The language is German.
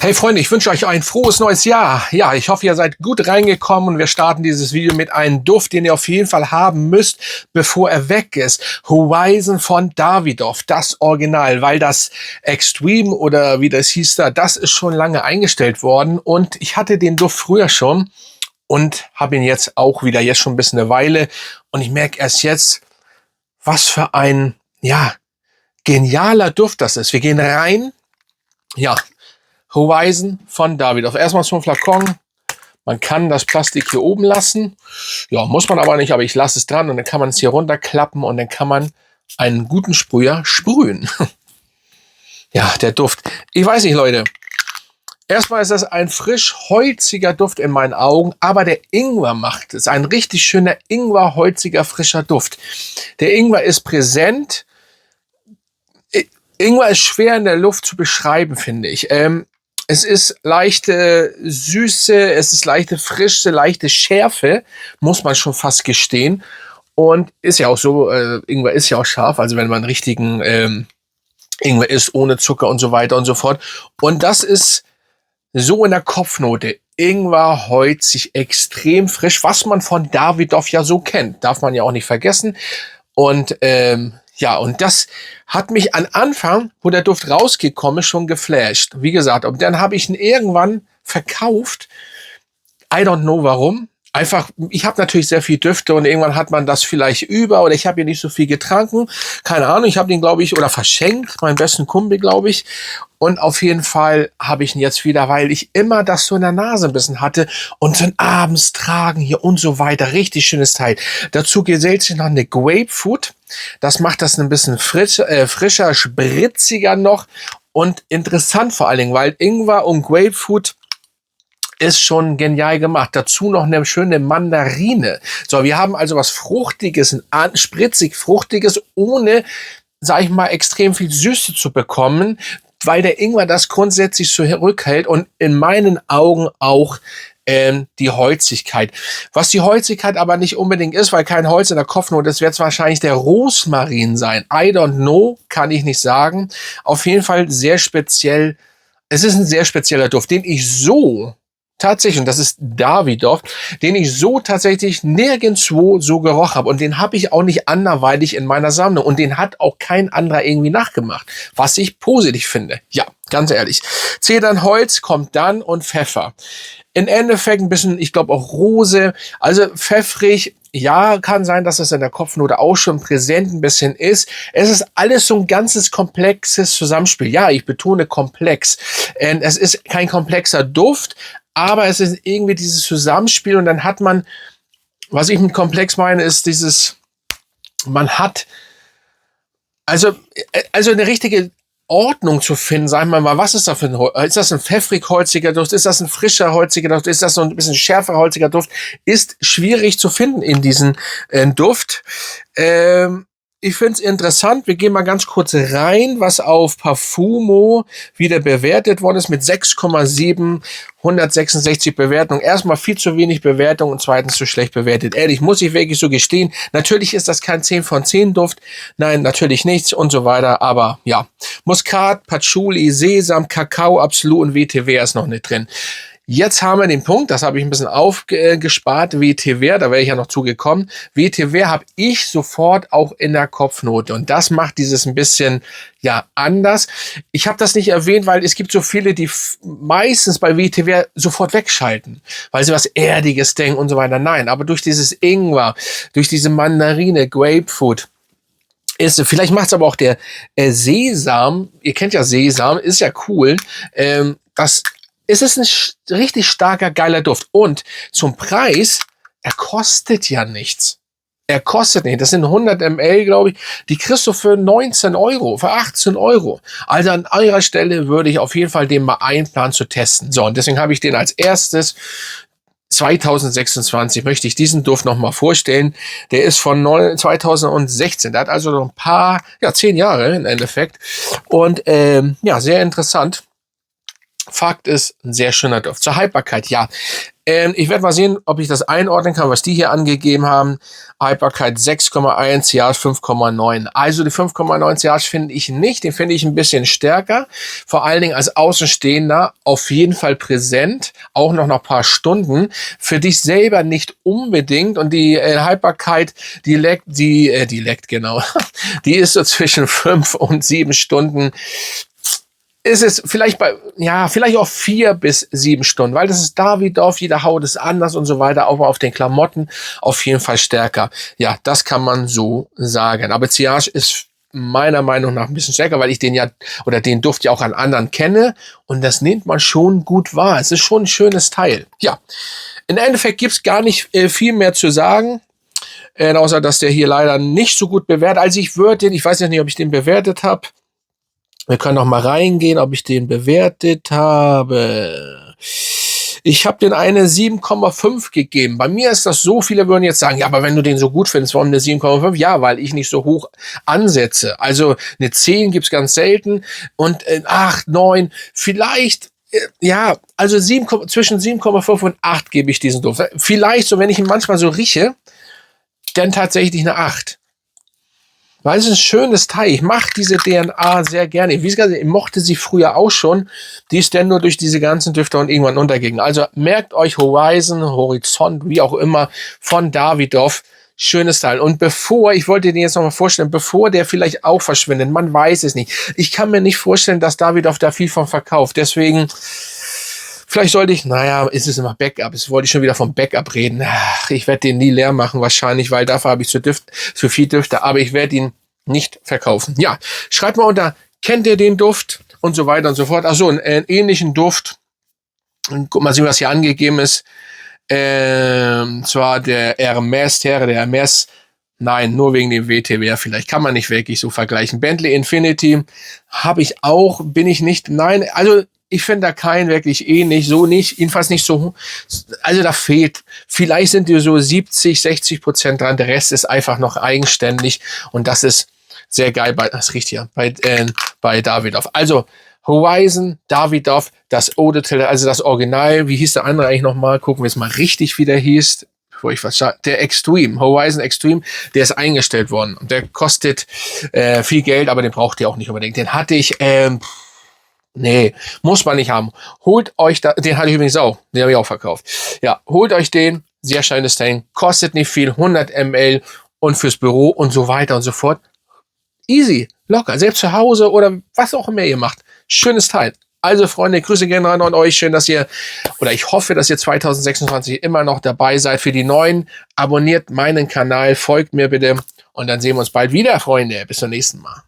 Hey Freunde, ich wünsche euch ein frohes neues Jahr. Ja, ich hoffe, ihr seid gut reingekommen und wir starten dieses Video mit einem Duft, den ihr auf jeden Fall haben müsst, bevor er weg ist. Horizon von Davidoff, das Original, weil das Extreme oder wie das hieß da, das ist schon lange eingestellt worden und ich hatte den Duft früher schon und habe ihn jetzt auch wieder, jetzt schon ein bisschen eine Weile und ich merke erst jetzt, was für ein, ja, genialer Duft das ist. Wir gehen rein, ja, Horizon von Davidoff. Erstmal zum Flakon. Man kann das Plastik hier oben lassen. Ja, muss man aber nicht, aber ich lasse es dran und dann kann man es hier runterklappen und dann kann man einen guten Sprüher sprühen. Ja, der Duft. Ich weiß nicht, Leute. Erstmal ist das ein frisch holziger Duft in meinen Augen, aber der Ingwer macht es. Ein richtig schöner Ingwer, holziger, frischer Duft. Der Ingwer ist präsent. Ingwer ist schwer in der Luft zu beschreiben, finde ich. Es ist leichte Süße, es ist leichte Frische, leichte Schärfe, muss man schon fast gestehen. Und ist ja auch so, Ingwer ist ja auch scharf, also wenn man richtigen Ingwer isst, ohne Zucker und so weiter und so fort. Und das ist so in der Kopfnote. Ingwer, holzig, extrem frisch, was man von Davidoff ja so kennt. Darf man ja auch nicht vergessen. Und ja, und das hat mich am Anfang, wo der Duft rausgekommen ist, schon geflasht. Wie gesagt, und dann habe ich ihn irgendwann verkauft. I don't know warum. Einfach, ich habe natürlich sehr viel Düfte und irgendwann hat man das vielleicht über oder ich habe hier nicht so viel getrunken. Keine Ahnung, ich habe den, glaube ich, oder verschenkt, meinen besten Kumpel, glaube ich. Und auf jeden Fall habe ich ihn jetzt wieder, weil ich immer das so in der Nase ein bisschen hatte und dann abends tragen hier und so weiter. Richtig schönes Teil. Dazu gesellt sich noch eine Grapefruit. Das macht das ein bisschen frischer, spritziger noch und interessant vor allen Dingen, weil Ingwer und Grapefruit ist schon genial gemacht. Dazu noch eine schöne Mandarine. So, wir haben also was Fruchtiges, spritzig Fruchtiges, ohne, sag ich mal, extrem viel Süße zu bekommen, weil der Ingwer das grundsätzlich zurückhält und in meinen Augen auch die Holzigkeit. Was die Holzigkeit aber nicht unbedingt ist, weil kein Holz in der Kopfnote ist, wird es wahrscheinlich der Rosmarin sein. I don't know, kann ich nicht sagen. Auf jeden Fall sehr speziell. Es ist ein sehr spezieller Duft, den ich so tatsächlich, und das ist Davidoff, den ich so tatsächlich nirgendwo so gerochen habe. Und den habe ich auch nicht anderweitig in meiner Sammlung. Und den hat auch kein anderer irgendwie nachgemacht. Was ich positiv finde. Ja, ganz ehrlich. Zedernholz kommt dann und Pfeffer. Im Endeffekt ein bisschen, ich glaube auch Rose. Also pfeffrig. Ja, kann sein, dass es in der Kopfnote auch schon präsent ein bisschen ist. Es ist alles so ein ganzes komplexes Zusammenspiel. Ja, ich betone komplex. Es ist kein komplexer Duft, aber es ist irgendwie dieses Zusammenspiel und dann hat man, was ich mit komplex meine, ist dieses, man hat, also eine richtige Ordnung zu finden, sagen wir mal, was ist da für ein, ist das ein pfeffrig-holziger Duft, ist das ein frischer holziger Duft, ist das so ein bisschen schärfer holziger Duft, ist schwierig zu finden in diesen Duft. Ich finde es interessant, wir gehen mal ganz kurz rein, was auf Parfumo wieder bewertet worden ist mit 6,7, 166 Bewertungen. Erstmal viel zu wenig Bewertung und zweitens zu schlecht bewertet. Ehrlich, muss ich wirklich so gestehen. Natürlich ist das kein 10 von 10 Duft. Nein, natürlich nichts und so weiter. Aber ja, Muskat, Patchouli, Sesam, Kakao, Absolut und WTW ist noch nicht drin. Jetzt haben wir den Punkt, das habe ich ein bisschen aufgespart, Vetiver, da wäre ich ja noch zugekommen. Vetiver habe ich sofort auch in der Kopfnote und das macht dieses ein bisschen, ja, anders. Ich habe das nicht erwähnt, weil es gibt so viele, die meistens bei Vetiver sofort wegschalten, weil sie was Erdiges denken und so weiter. Nein, aber durch dieses Ingwer, durch diese Mandarine, Grapefruit, vielleicht macht es aber auch der Sesam, ihr kennt ja Sesam, ist ja cool, es ist ein richtig starker, geiler Duft. Und zum Preis, er kostet ja nichts. Er kostet nicht. Das sind 100 ml, glaube ich. Die kriegst du für 19 Euro, für 18 Euro. Also an eurer Stelle würde ich auf jeden Fall den mal einplanen zu testen. So, und deswegen habe ich den als erstes 2026 möchte ich diesen Duft nochmal vorstellen. Der ist von 2016. Der hat also noch ein paar, ja, 10 Jahre im Endeffekt. Und ja, sehr interessant. Fakt ist, ein sehr schöner Duft. Zur Haltbarkeit, ja. Ich werde mal sehen, ob ich das einordnen kann, was die hier angegeben haben. Haltbarkeit 6,1, CH 5,9. Also die 5,9 CH finde ich nicht. Den finde ich ein bisschen stärker. Vor allen Dingen als Außenstehender auf jeden Fall präsent. Auch noch ein paar Stunden. Für dich selber nicht unbedingt. Und die Haltbarkeit, die leckt, genau. Die ist so zwischen 5 und 7 Stunden. Ist es vielleicht vielleicht auch 4 bis 7 Stunden, weil das ist Davidoff, jede Haut ist anders und so weiter, auch auf den Klamotten auf jeden Fall stärker. Ja, das kann man so sagen. Aber CH ist meiner Meinung nach ein bisschen stärker, weil ich den Duft ja auch an anderen kenne und das nimmt man schon gut wahr. Es ist schon ein schönes Teil. Ja, im Endeffekt gibt's gar nicht viel mehr zu sagen. Außer, dass der hier leider nicht so gut bewertet. Also ich weiß ja nicht, ob ich den bewertet habe. Wir können noch mal reingehen, ob ich den bewertet habe. Ich habe den eine 7,5 gegeben. Bei mir ist das so, viele würden jetzt sagen, ja, aber wenn du den so gut findest, warum eine 7,5? Ja, weil ich nicht so hoch ansetze. Also eine 10 gibt's ganz selten und 8, 9, vielleicht, ja, also zwischen 7,5 und 8 gebe ich diesen Duft. Vielleicht, so wenn ich ihn manchmal so rieche, dann tatsächlich eine 8. Weil es ist ein schönes Teil. Ich mache diese DNA sehr gerne. Wie gesagt, ich mochte sie früher auch schon. Die ist dann nur durch diese ganzen Düfte und irgendwann untergegangen. Also merkt euch Horizon, Horizont, wie auch immer, von Davidoff. Schönes Teil. Und ich wollte den jetzt nochmal vorstellen, bevor der vielleicht auch verschwindet, man weiß es nicht. Ich kann mir nicht vorstellen, dass Davidoff da viel von verkauft. Deswegen, vielleicht sollte ich, ist es immer Backup. Jetzt wollte ich schon wieder vom Backup reden. Ich werde den nie leer machen wahrscheinlich, weil dafür habe ich zu viel Düfte. Aber ich werde ihn nicht verkaufen. Ja, schreibt mal unter, kennt ihr den Duft? Und so weiter und so fort. Achso, einen ähnlichen Duft. Guck mal sehen, was hier angegeben ist. Zwar der Hermes. Nein, nur wegen dem WTW. Vielleicht kann man nicht wirklich so vergleichen. Bentley Infinity habe ich auch, bin ich nicht. Nein, also ich finde da keinen wirklich nicht, jedenfalls nicht so, also da fehlt, vielleicht sind die so 70-60% dran, der Rest ist einfach noch eigenständig und das ist sehr geil, das riecht hier, bei Davidoff. Also Horizon, Davidoff, das Eau de Toilette, also das Original, wie hieß der andere eigentlich nochmal, gucken wir es mal richtig, wie der hieß, bevor ich was sage, der Extreme, Horizon Extreme, der ist eingestellt worden und der kostet viel Geld, aber den braucht ihr auch nicht unbedingt, den hatte ich, nee, muss man nicht haben. Holt euch den hatte ich übrigens auch. Den habe ich auch verkauft. Ja, holt euch den. Sehr schönes Teil. Kostet nicht viel. 100 ml und fürs Büro und so weiter und so fort. Easy. Locker. Selbst zu Hause oder was auch immer ihr macht. Schönes Teil. Also, Freunde, Grüße gerne an euch. Schön, dass ich hoffe, dass ihr 2026 immer noch dabei seid. Für die Neuen, abonniert meinen Kanal. Folgt mir bitte. Und dann sehen wir uns bald wieder, Freunde. Bis zum nächsten Mal.